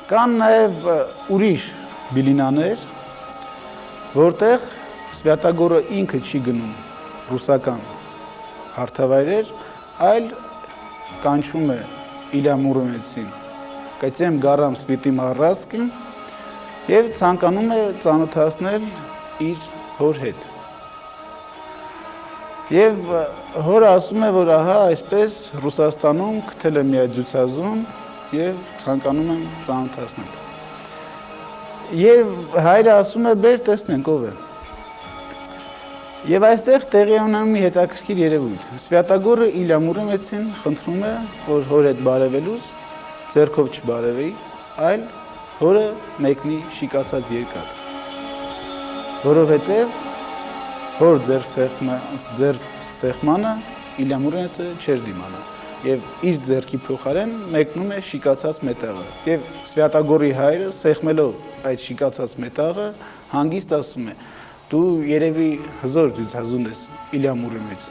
Կան նաև ուրիշ բիլինաներ, որտեղ Սվյատագորը ինքը չի գնում ռուսական հարթավայրեր, այլ կանչում է Իլյա Մուրոմեցին, կայցեմ գարամ սվիտի մառասկին և ցանկանում է ծանոթացնել իր հոր հետ։ Եվ հորը ասում է, որ ահա այսպես Ռուսաստանում գտել եմ մի այդ ցուցազում և ցանկանում եմ ծանոթացնել։ Եվ հայրը ասում է, բեր տեսնենք ով է։ Եվ այստեղ տեղի ունենում մի հետաքրքիր երևույթ։ Սվյատագորը Իլյա Մուրոմեցին խնդրում է, որ հոր հետ բարևելուց ձեռքով չբարևի, այլ հորը մեկնի շիկացած երկաթ։ Որովհետև հոր ձեռք սեղմանը Իլյա Մուրոմեցը չէր դիմանա և իր ձեռքի փոխարեն մեկնում է շիկացած մետաղը և Սվյատագորի հայրը սեղմելով այդ շիկացած մետաղը հանգիստ ասում է դու երևի հզոր ձյուցազուն ես Իլյա Մուրոմեց։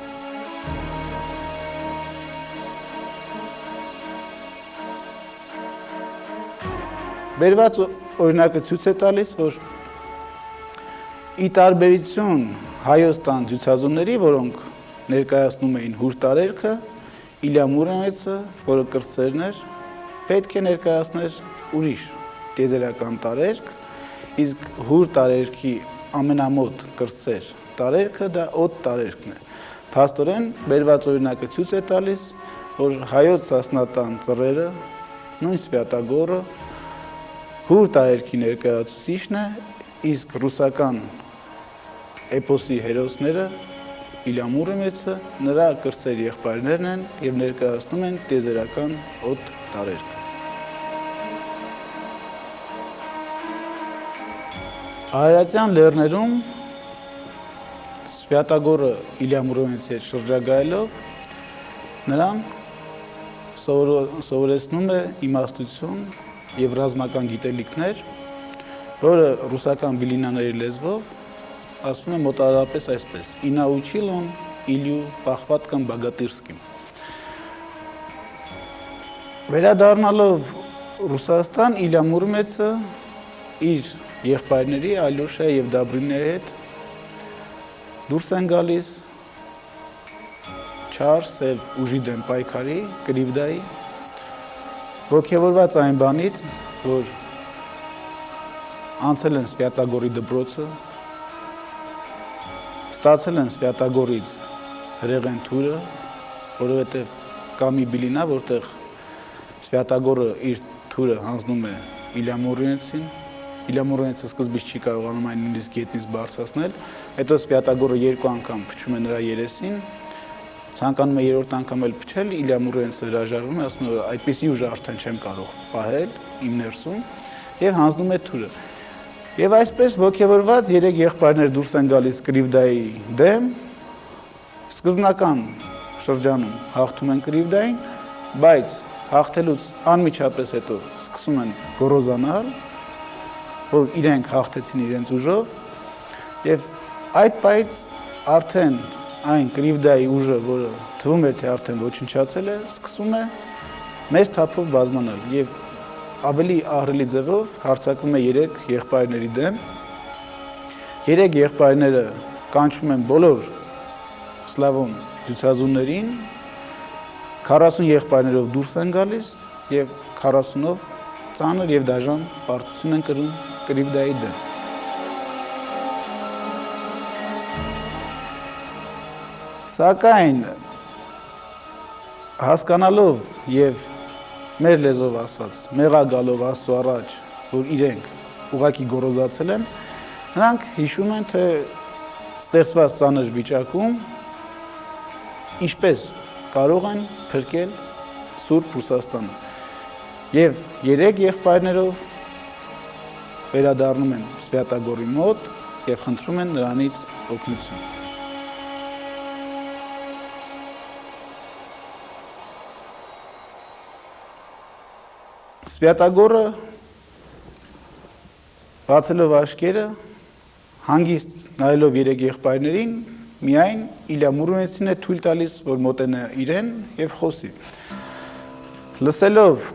Բերված օրինակը ցույց է տալիս, որ ի տարբերություն հայոց տան ձյուցազունների, որոնք ներկայացնում էին հուր տարերքը, Իլյա Մուրոմեցը, որը կրտսերն էր, պետք է ներկայացներ ուրիշ տիեզերական տարերք, իսկ հուր տարերքի ամենամոտ կրտսեր տարերքը դա օդ տարերքն է։ Փաստորեն բերված օրինակը ցույց է տալիս, որ հայոց սասնատան ծռերը, նույն Սվյատագորը հուր տարերքի ներկայացուցիչն է, իսկ ռուսական էպոսի հերոսները Իլյա Մուրոմեցը նրա կրտսեր եղբայրներն են և ներկայացնում են տիեզերական օդ տարերքը։ Արարատյան լեռներում Սվյատագորը Իլյա Մուրոմեցի հետ շրջագայելով նրան սովորեցնում է իմաստություն և ռազմական գիտելիքներ, որը ռուսական բիլինաների լեզվով ասվում է մոտավորապես այսպես. «И научил он Илью похваткам богатырским». Վերադառնալով Ռուսաստան, Իլյա Մուրոմեցը իր եղբայրների Ալյոշա և Դաբրինների հետ դուրս են գալիս չար սև ուժի դեմ պայքարի, Կրիվդայի, ոգևորված այն բանից, որ անցել են Սվյատագորի դպրոցը, ստացել են Սվյատագորից հրեղեն թուրը, որովհետև կա մի բիլինա, որտեղ Սվյատագորը իր թուրը հանձնում է Իլյա Մուրոմեցին, Իլյա Մուրոմեցը սկզբից չի կարողանում այն նույնիսկ գետնից բարձրացնել, հետո Սվյատագորը երկու անգամ փչում է նրա երեսին, ցանկանում է երրորդ անգամ էլ փչել, Իլյա Մուրոմեցը հրաժարվում է, ասում է, այդպիսի ուժ արդեն չեմ կարող պահել իմ ներսում և հանձնում է թուրը։ Եվ այսպես ոգևորված երեք եղբայրներ դուրս են գալիս Կրիվդայի դեմ, սկզբնական շրջանում հաղթում են Կրիվդային, բայց հաղթելուց անմիջապես հետո սկսում են գոռոզանալ, որ իրենք հաղթեցին իրենց ուժով, և այդ պահից արդեն այն Կրիվդայի ուժը, որը թվում էր, թե արդեն ոչնչացել է, սկսում է մեծ թափով բազմանալ և ավելի ահռելի ձևով հարձակվում է երեք եղբայրների դեմ։ Երեք եղբայրները կանչում են բոլոր սլավոն ձյուցազուններին, 40 եղբայրներով դուրս են գալիս և 40-ով ծանր և դաժան պարտություն են կրում Կրիվդայի դեմ։ Սակայն հասկանալով և մեր լեզվով ասած, մեղագալով Աստծո առաջ, որ իրենք ուղղակի գոռոզացել են, նրանք հիշում են, թե ստեղծված ծանր վիճակում ինչպես կարող են փրկել Սուրբ Ռուսաստանը։ Եվ երեք եղբայրներով վերադառնում են Սվյատագորի մոտ և խնդրում են նրանից օգնություն։ Սվյատագորը բացելով աչքերը, հանգիստ նայելով երեք եղբայրներին, միայն Իլյա Մուրոմեցին է թույլ տալիս, որ մոտենա իրեն և խոսի։ Լսելով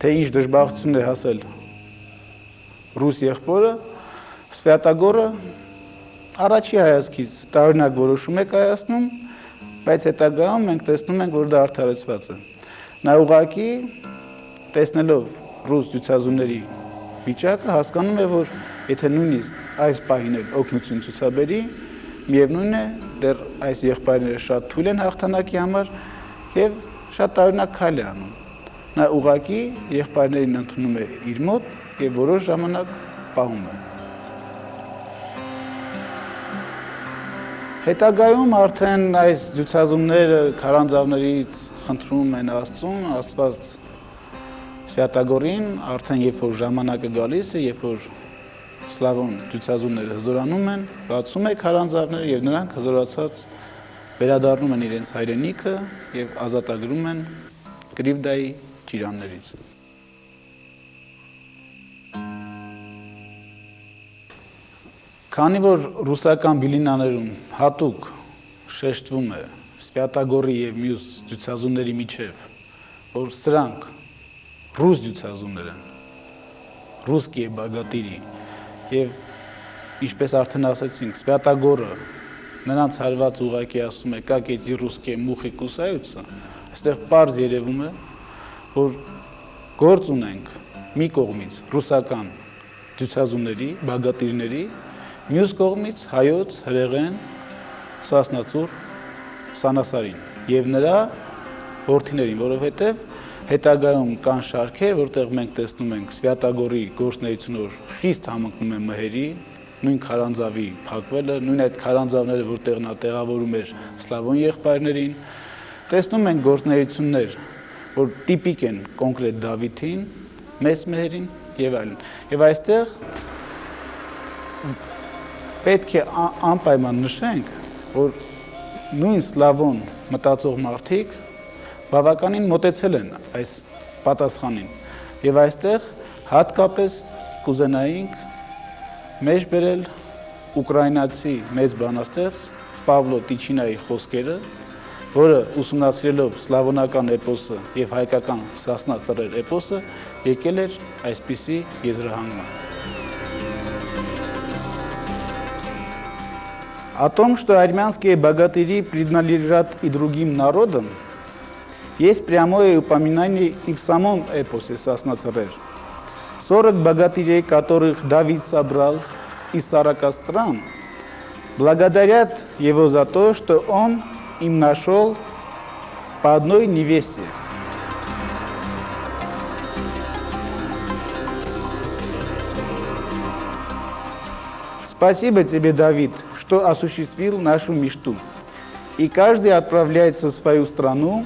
թե ինչ դժբախտություն է հասել ռուս եղբորը, Սվյատագորը առաջի հայացքից տարօրինակ որոշում է կայացնում, բայց հետագայում մենք տեսնում ենք, որ դա արդարացված է։ Նա ուղղակի տեսնելով ռուս ցուցազունների վիճակը հասկանում է, որ եթե նույնիսկ այս պահին էլ օգնություն ցուցաբերի, միևնույն է, դեռ այս եղբայրները շատ թույլ են հաղթանակի համար եւ շատ տարօրինակ քայլ է անում։ Նա ուղղակի եղբայրներին ընդունում է իր մոտ եւ որոշ ժամանակ պահում է։ Հետագայում արդեն այս ցուցազունները քարանձավներից խնդրում են Աստծուն, Աստված Սվյատագորին, արդեն երբ որ ժամանակը գալիս է, երբ որ սլավոն ցուցազունները հզորանում են, բացում է քարանձավները եւ նրանք հզորացած վերադառնում են իրենց հայրենիքը եւ ազատագրում են Կրիվդայի ճիրաններից։ Քանի որ ռուսական բիլինաներում հատուկ շեշտվում է Սվյատագորի եւ մյուս ցուցազունների միջև, որ սրանք ռուս ցուցազուններ են, ռուսկի բագատիրի եւ ինչպես արդեն ասացինք, Սվյատագորը նրանց հարված ուղակի ասում է, как эти русские мухи кусаются, այստեղ պարզ երևում է, որ գործ ունենք մի կողմից ռուսական ցուցազունների, բագատիրների, մյուս կողմից հայոց հրեղեն Սասնացուր Սանասարին եւ նրա որդիներին, որովհետեւ հետագայում կան շարքեր, որտեղ մենք տեսնում ենք Սվյատագորի գործունեությունը խիստ համընկնում է մհերի, նույն քարանձավի փակվելը, նույն այդ քարանձավները, որտեղ նա տեղավորում էր սլավոն եղբայրներին, տեսնում ենք գործունեություններ, որ տիպիկ են կոնկրետ Դավիթին, մեծ մհերին եւ այլն։ Եվ այստեղ պետք է անպայման նշենք, որ նույն սլավոն մտածող մարդիկ բավականին մոտեցել են այս պատասխանին եւ այստեղ հատկապես կուզենայինք մեջ բերել ուկրաինացի մեծ բանաստեղծ Պավլո Տիչինայի խոսքերը, որը ուսումնասիրելով սլավոնական էպոսը եւ հայկական Սասնա ծռեր էպոսը եկել էր այսպիսի եզրահանգման։ О том, что армянские богатыри принадлежат и другим народам, есть прямое упоминание и в самом эпосе «Сосна царер». 40 богатырей, которых Давид собрал из 40 стран, благодарят его за то, что он им нашел по одной невесте. Спасибо тебе, Давид, что осуществил нашу мечту. И каждый отправляется в свою страну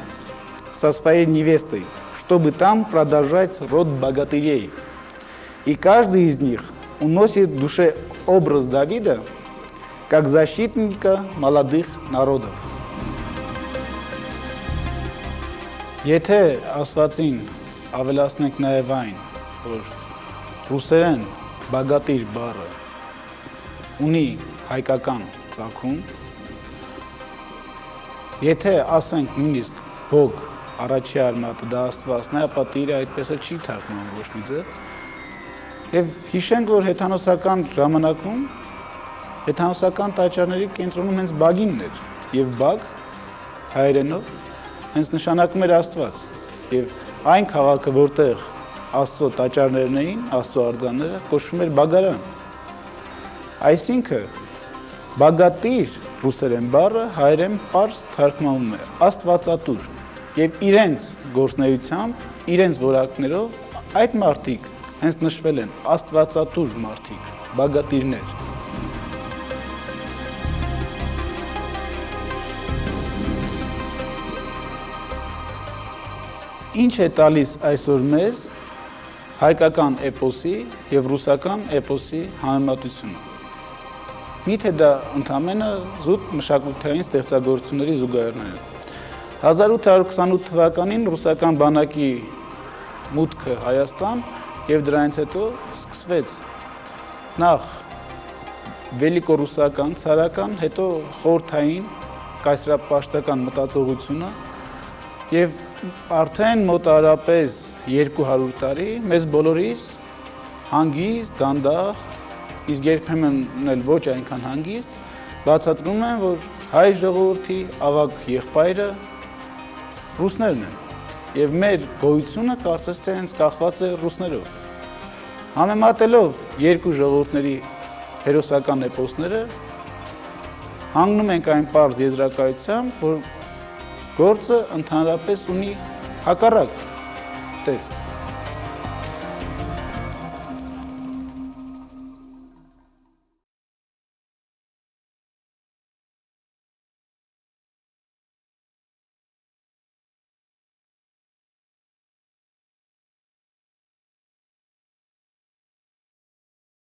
со своей невестой, чтобы там продолжать род богатырей. И каждый из них уносит в душе образ Давида как защитника молодых народов. Եթե ասվածին ավելացնենք նաև այն, որ ռուսերեն բագատիր բառը ունի հայկական ծագում, եթե ասենք նույնիսկ բոգ առաջի արմատը դա Աստված, նա պատիրը այդպես չի թարգմանում ոչ մի ձև, եւ հիշենք, որ հեթանոսական ժամանակում հեթանոսական տաճարների կենտրոնում հենց բագինն էր, եւ բագ հայերենով հենց նշանակում էր Աստված, եւ այն քաղաքը, որտեղ Աստծո տաճարներն էին, Աստծո արձանները, կոչվում էր Բագարան։ Այսինքն բագատիր ռուսերեն բառը հայերեն պարզ թարգմանում է Աստվածատուր, եւ իրենց գործնեությամբ, իրենց որակներով այդ մարդիկ հենց նշվել են Աստվածատուր մարդիկ, բագատիրներ։ Ինչ է տալիս այսօր մեզ հայկական էպոսի եւ ռուսական էպոսի համեմատությունը։ Միթե դա ընդամենը զուտ մշակութային ստեղծագործությունների զուգահեռներ է։ 1828 թվականին ռուսական բանակի մուտքը Հայաստան եւ դրանից հետո սկսվեց նախ վելիկորուսական, ցարական, հետո խորհրդային կայսերապաշտական մտածողությունը եւ արդեն մոտարապես 200 տարի մեզ բոլորիս հանգիստ, դանդաղ, իսկ երբեմն էլ ոչ այնքան հանգիստ, բացատրում են, որ հայ ժողովրդի ավագ եղբայրը ռուսներն են, եւ մեր գոյությունը կարծես թե հենց կախված է ռուսներով։ Համեմատելով երկու ժողովուրդների հերոսական էպոսները, հանգնում ենք այն պարզ եզրակացությամբ, որ գործը ընդհանրապես ունի հակառակ տեսք։